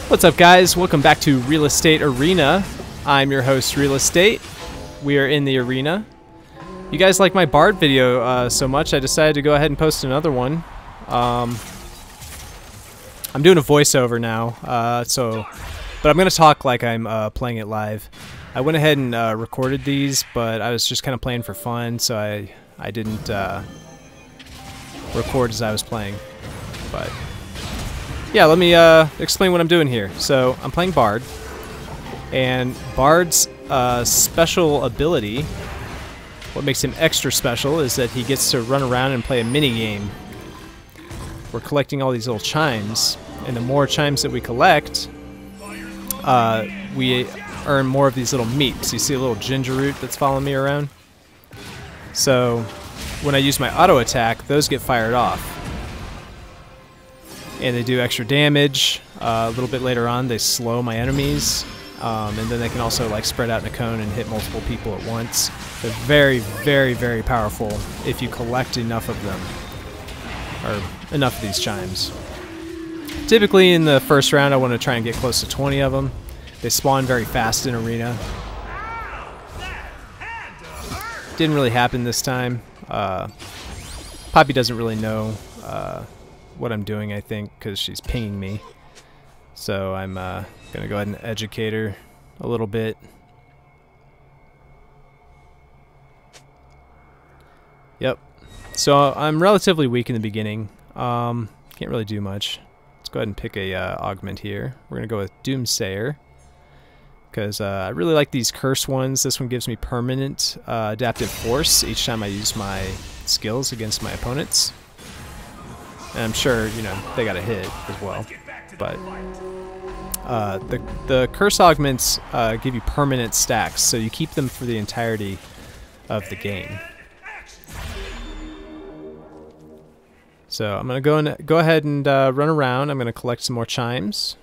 What's up, guys? Welcome back to Real Estate Arena. I'm your host, Real Estate. We are in the arena. You guys like my Bard video so much, I decided to go ahead and post another one. I'm doing a voiceover now, but I'm going to talk like I'm playing it live. I went ahead and recorded these, but I was just kind of playing for fun, so I didn't record as I was playing. But yeah, let me explain what I'm doing here. So I'm playing Bard, and Bard's special ability, what makes him extra special, is that he gets to run around and play a mini game. We're collecting all these little chimes, and the more chimes that we collect, we earn more of these little meeps. You see a little ginger root that's following me around? So when I use my auto attack, those get fired off. And they do extra damage. A little bit later on, they slow my enemies. And then they can also like spread out in a cone and hit multiple people at once. They're very, very, very powerful if you collect enough of them. Or enough of these chimes. Typically in the first round, I want to try and get close to 20 of them. They spawn very fast in Arena. Didn't really happen this time. Poppy doesn't really know what I'm doing, I think, because she's pinging me. So I'm going to go ahead and educate her a little bit. Yep. So I'm relatively weak in the beginning. Can't really do much. Let's go ahead and pick a augment here. We're going to go with Doomsayer, because I really like these curse ones. This one gives me permanent adaptive force each time I use my skills against my opponents. And I'm sure, you know, they got a hit as well. But the curse augments give you permanent stacks, so you keep them for the entirety of the game. So I'm going to go ahead and run around. I'm going to collect some more chimes.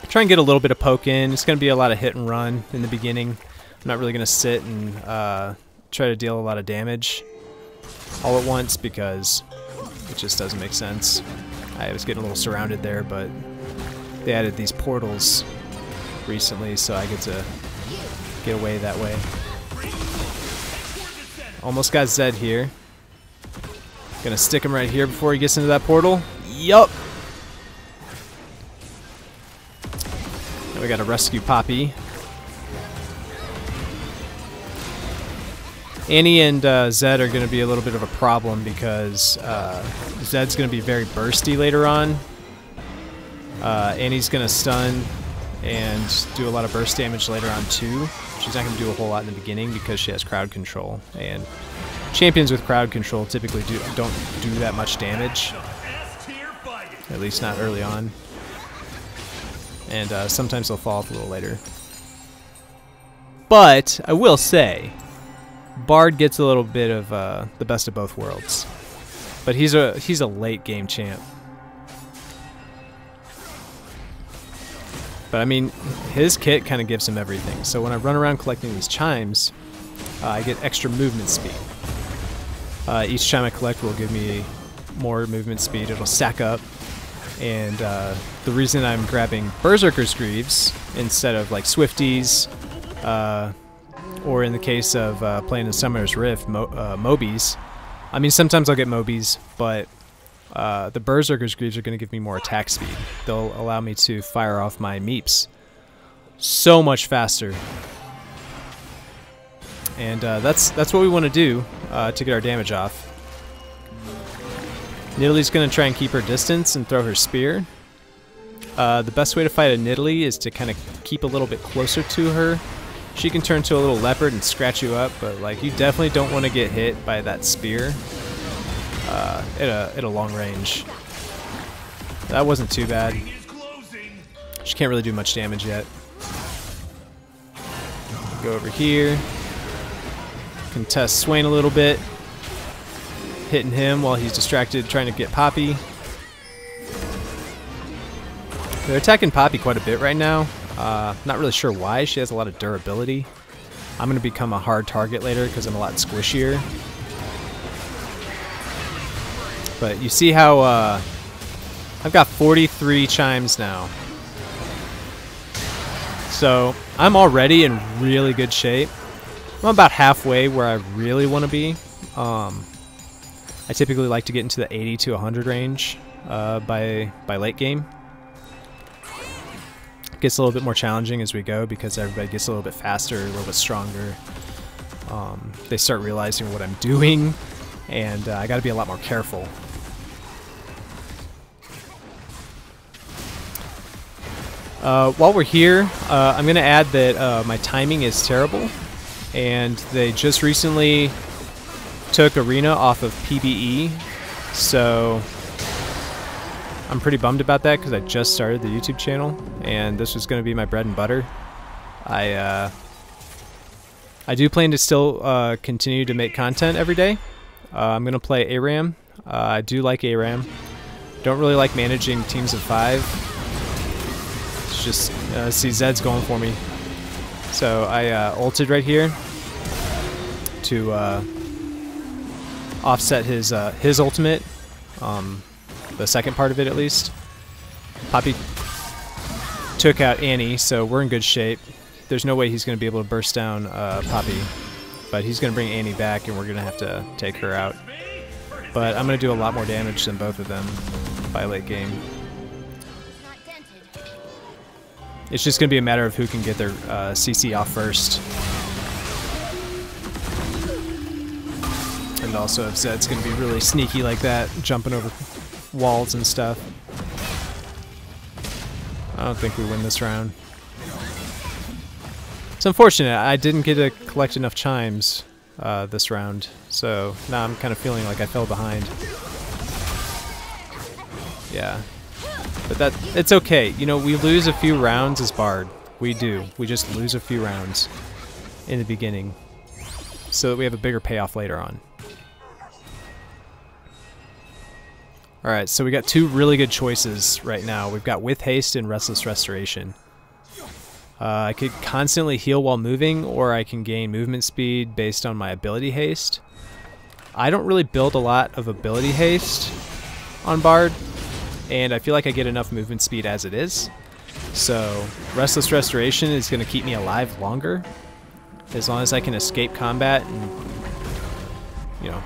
Try and get a little bit of poke in. It's going to be a lot of hit and run in the beginning. I'm not really going to sit and try to deal a lot of damage all at once, because it just doesn't make sense. I was getting a little surrounded there, but they added these portals recently, so I get to get away that way. Almost got Zed here. Gonna stick him right here before he gets into that portal. Yup! Now we gotta rescue Poppy. Annie and Zed are going to be a little bit of a problem, because Zed's going to be very bursty later on. Annie's going to stun and do a lot of burst damage later on too. She's not going to do a whole lot in the beginning because she has crowd control, and champions with crowd control typically don't do that much damage, at least not early on. And sometimes they'll fall off a little later. But I will say, Bard gets a little bit of the best of both worlds, but he's a late game champ. But I mean, his kit kind of gives him everything. So when I run around collecting these chimes, I get extra movement speed. Each chime I collect will give me more movement speed. It'll stack up, and the reason I'm grabbing Berserker's Greaves instead of like Swifties, or in the case of playing in Summoner's Rift, Mobies. I mean, sometimes I'll get Mobies, but the Berserker's Greaves are going to give me more attack speed. They'll allow me to fire off my meeps so much faster. And that's what we want to do to get our damage off. Nidalee's going to try and keep her distance and throw her spear. The best way to fight a Nidalee is to kind of keep a little bit closer to her. She can turn to a little leopard and scratch you up, but like, you definitely don't want to get hit by that spear at a long range. That wasn't too bad. She can't really do much damage yet. Go over here. Contest Swain a little bit. Hitting him while he's distracted trying to get Poppy. They're attacking Poppy quite a bit right now. Not really sure why. She has a lot of durability. I'm going to become a hard target later because I'm a lot squishier. But you see how I've got 43 chimes now. So I'm already in really good shape. I'm about halfway where I really want to be. I typically like to get into the 80 to 100 range by late game. Gets a little bit more challenging as we go because everybody gets a little bit faster, a little bit stronger. They start realizing what I'm doing, and I got to be a lot more careful. While we're here, I'm going to add that my timing is terrible, and they just recently took Arena off of PBE, so I'm pretty bummed about that because I just started the YouTube channel, and this was going to be my bread and butter. I do plan to still continue to make content every day. I'm going to play ARAM. I do like ARAM. Don't really like managing teams of 5. It's just, see Zed's going for me. So I ulted right here to offset his ultimate, the second part of it at least. Poppy took out Annie, so we're in good shape. There's no way he's going to be able to burst down Poppy, but he's going to bring Annie back, and we're going to have to take her out. But I'm going to do a lot more damage than both of them by late game. It's just going to be a matter of who can get their CC off first. And also if Zed's going to be really sneaky like that, jumping over walls and stuff. I don't think we win this round. It's unfortunate. I didn't get to collect enough chimes this round, so now I'm kind of feeling like I fell behind. Yeah. But it's okay. You know, we lose a few rounds as Bard. We do. We just lose a few rounds in the beginning so that we have a bigger payoff later on. Alright, so we got 2 really good choices right now. We've got With Haste and Restless Restoration. I could constantly heal while moving, or I can gain movement speed based on my ability haste. I don't really build a lot of ability haste on Bard, and I feel like I get enough movement speed as it is. So Restless Restoration is going to keep me alive longer. As long as I can escape combat and, you know,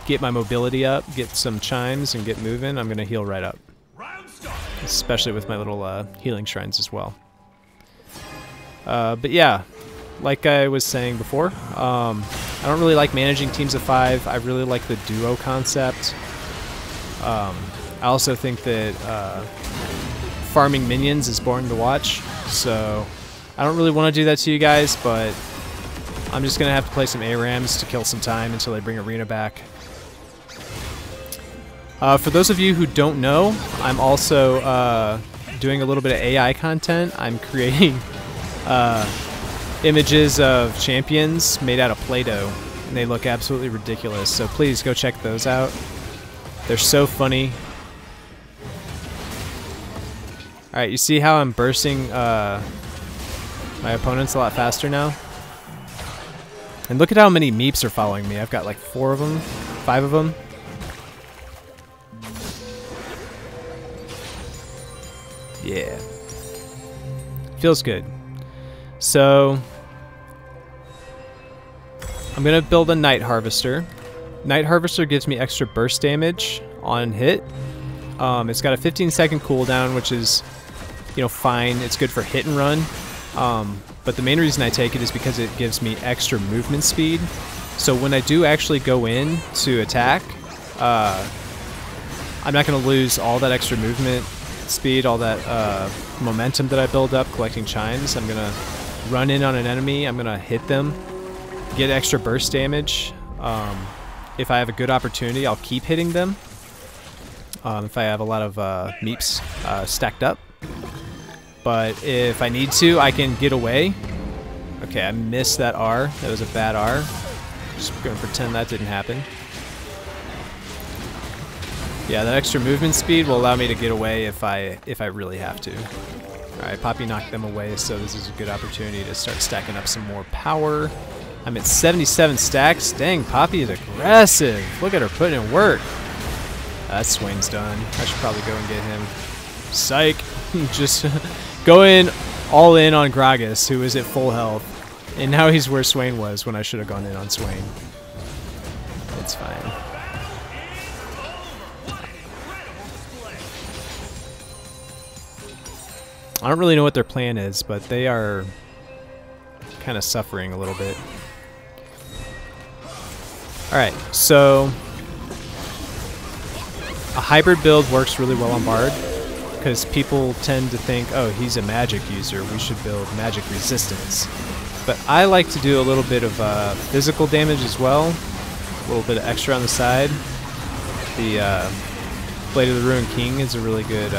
get my mobility up, get some chimes, and get moving, I'm going to heal right up. Especially with my little healing shrines as well. But yeah, like I was saying before, I don't really like managing teams of 5. I really like the duo concept. I also think that farming minions is boring to watch, so I don't really want to do that to you guys, but I'm just going to have to play some ARAMs to kill some time until they bring Arena back. For those of you who don't know, I'm also doing a little bit of AI content. I'm creating images of champions made out of Play-Doh, and they look absolutely ridiculous, so please go check those out. They're so funny. Alright, you see how I'm bursting my opponents a lot faster now? And look at how many meeps are following me. I've got like 4 of them, 5 of them. Yeah. Feels good. So I'm going to build a Night Harvester. Night Harvester gives me extra burst damage on hit. It's got a 15-second cooldown, which is, you know, fine. It's good for hit and run. But the main reason I take it is because it gives me extra movement speed. So when I do actually go in to attack, I'm not going to lose all that extra movement speed, all that momentum that I build up collecting chimes. I'm going to run in on an enemy. I'm going to hit them, get extra burst damage. If I have a good opportunity, I'll keep hitting them. If I have a lot of meeps stacked up. But if I need to, I can get away. Okay, I missed that R. That was a bad R. Just going to pretend that didn't happen. Yeah, that extra movement speed will allow me to get away if I really have to. Alright, Poppy knocked them away, so this is a good opportunity to start stacking up some more power. I'm at 77 stacks. Dang, Poppy is aggressive. Look at her putting in work. That Swain's done. I should probably go and get him. Psych! Just go in, all in on Gragas, who is at full health. And now he's where Swain was when I should have gone in on Swain. It's fine. I don't really know what their plan is, but they are kind of suffering a little bit. Alright, so a hybrid build works really well on Bard because people tend to think, oh, he's a magic user, we should build magic resistance. But I like to do a little bit of physical damage as well, a little bit of extra on the side. The Blade of the Ruined King is a really good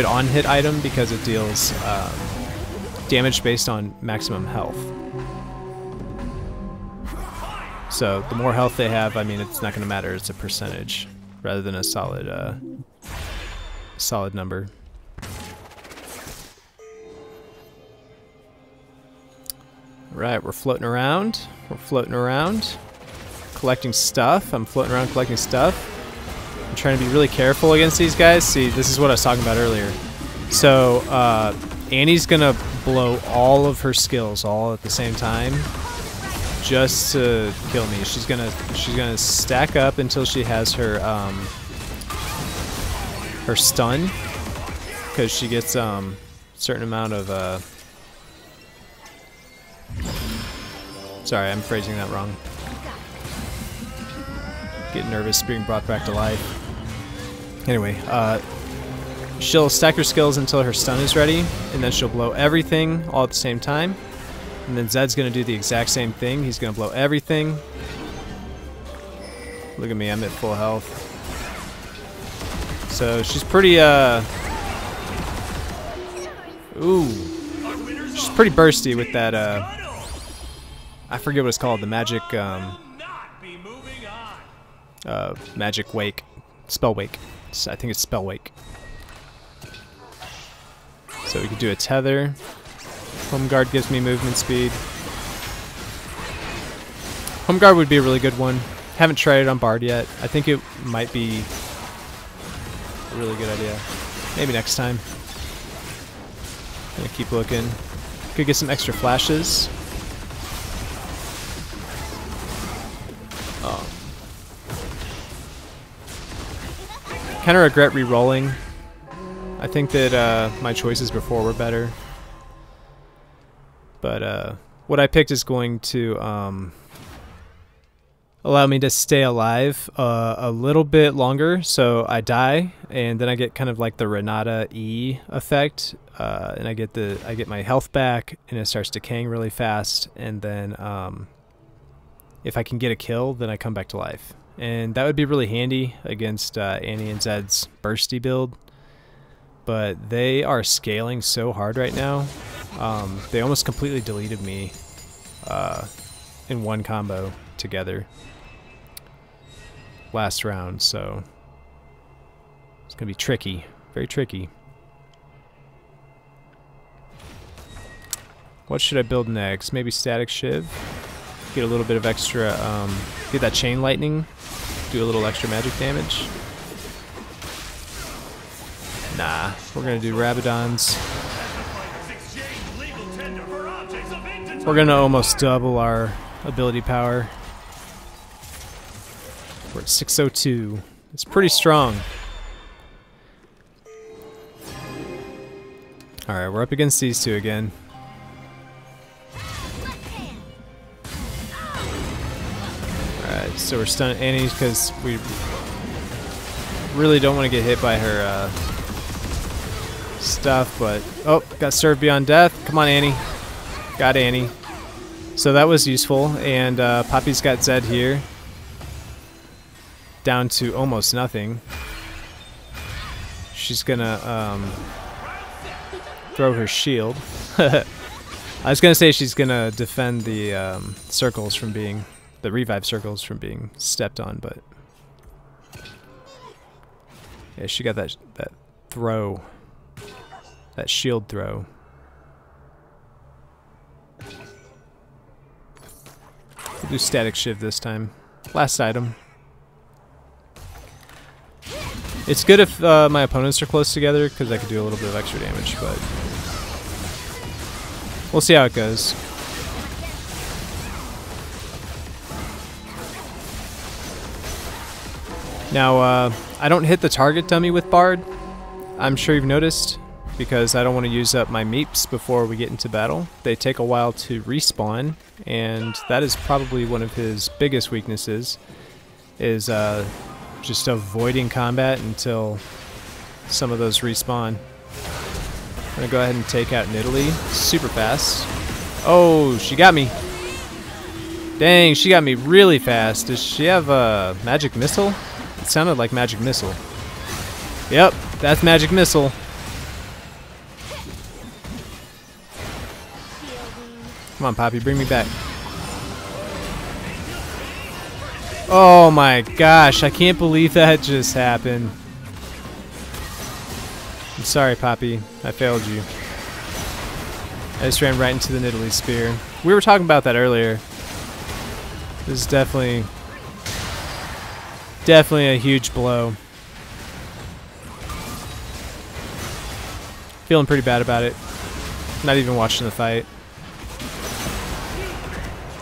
on-hit item because it deals damage based on maximum health. So the more health they have, I mean, it's not going to matter. It's a percentage rather than a solid number. Right, we're floating around. We're floating around, collecting stuff. I'm floating around collecting stuff. I'm trying to be really careful against these guys. See, this is what I was talking about earlier. So Annie's gonna blow all of her skills all at the same time, just to kill me. She's gonna stack up until she has her her stun, because she gets certain amount of sorry, I'm phrasing that wrong. Get nervous being brought back to life. Anyway, she'll stack her skills until her stun is ready, and then she'll blow everything all at the same time. And then Zed's gonna do the exact same thing. He's gonna blow everything. Look at me, I'm at full health. So she's pretty ooh. She's pretty bursty with that I forget what it's called, the magic magic wake. Spell wake. I think it's spell wake. So we could do a tether. Home guard gives me movement speed. Home guard would be a really good one. Haven't tried it on Bard yet. I think it might be a really good idea. Maybe next time. Gonna keep looking. Could get some extra flashes. Oh. Kind of regret re-rolling. I think that my choices before were better. But what I picked is going to allow me to stay alive a little bit longer. So I die, and then I get kind of like the Renata E effect, and I get my health back, and it starts decaying really fast. And then if I can get a kill, then I come back to life. And that would be really handy against Annie and Zed's bursty build. But they are scaling so hard right now. They almost completely deleted me in one combo together last round, so it's gonna be tricky, very tricky. What should I build next? Maybe Static Shiv. Get a little bit of extra, get that Chain Lightning, do a little extra magic damage. Nah, we're gonna do Rabadons. We're gonna almost double our ability power. We're at 602. It's pretty strong. Alright, we're up against these two again. Alright, so we're stunning Annie because we really don't want to get hit by her stuff, but oh, got served beyond death. Come on, Annie. Got Annie. So that was useful, and Poppy's got Zed here. Down to almost nothing. She's gonna throw her shield. I was gonna say she's gonna defend the circles from being, the revive circles from being stepped on, but yeah, she got that throw, that shield throw. We'll do Static Shiv this time. Last item. It's good if my opponents are close together, because I could do a little bit of extra damage, but we'll see how it goes. Now, I don't hit the target dummy with Bard. I'm sure you've noticed, because I don't want to use up my meeps before we get into battle. They take a while to respawn, and that is probably one of his biggest weaknesses, is just avoiding combat until some of those respawn. I'm gonna go ahead and take out Nidalee super fast. Oh, she got me. Dang, she got me really fast. Does she have a magic missile? It sounded like magic missile. Yep, that's magic missile. Come on, Poppy, bring me back. Oh my gosh, I can't believe that just happened. I'm sorry, Poppy. I failed you. I just ran right into the Nidalee spear. We were talking about that earlier. This is definitely a huge blow. Feeling pretty bad about it. Not even watching the fight.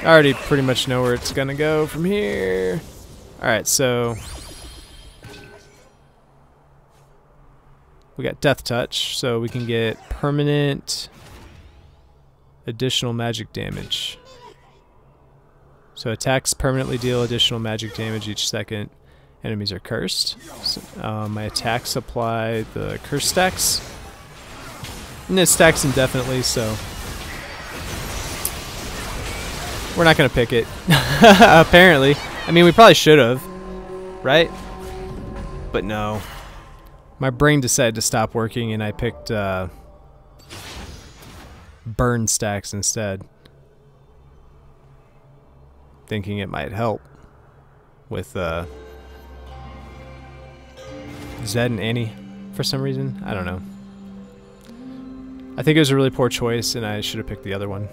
I already pretty much know where it's gonna go from here. Alright, so we got Death Touch, so we can get permanent additional magic damage. So attacks permanently deal additional magic damage each second enemies are cursed. So, my attacks apply the curse stacks. And it stacks indefinitely, so we're not going to pick it. Apparently. I mean, we probably should have. Right? But no. My brain decided to stop working and I picked burn stacks instead. Thinking it might help with Zed and Annie for some reason. I don't know. I think it was a really poor choice and I should have picked the other one.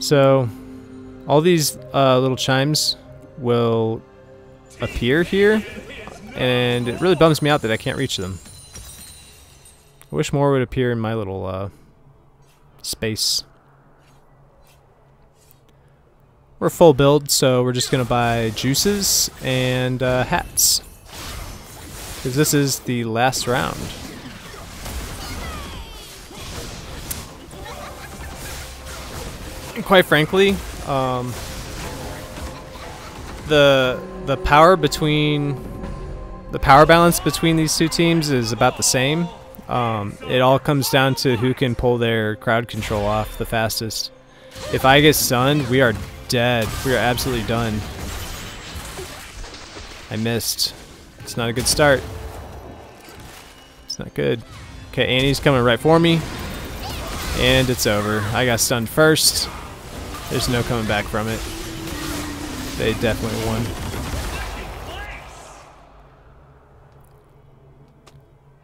So, all these little chimes will appear here, and it really bums me out that I can't reach them. I wish more would appear in my little space. We're full build, so we're just going to buy juices and hats, because this is the last round. Quite frankly, the power balance between these two teams is about the same. It all comes down to who can pull their crowd control off the fastest. If I get stunned, we are dead. We are absolutely done. I missed. It's not a good start. It's not good. Okay, Annie's coming right for me, and it's over. I got stunned first. There's no coming back from it. They definitely won.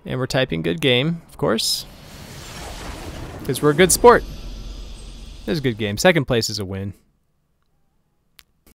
And we're typing good game, of course. Because we're a good sport. It was a good game. Second place is a win.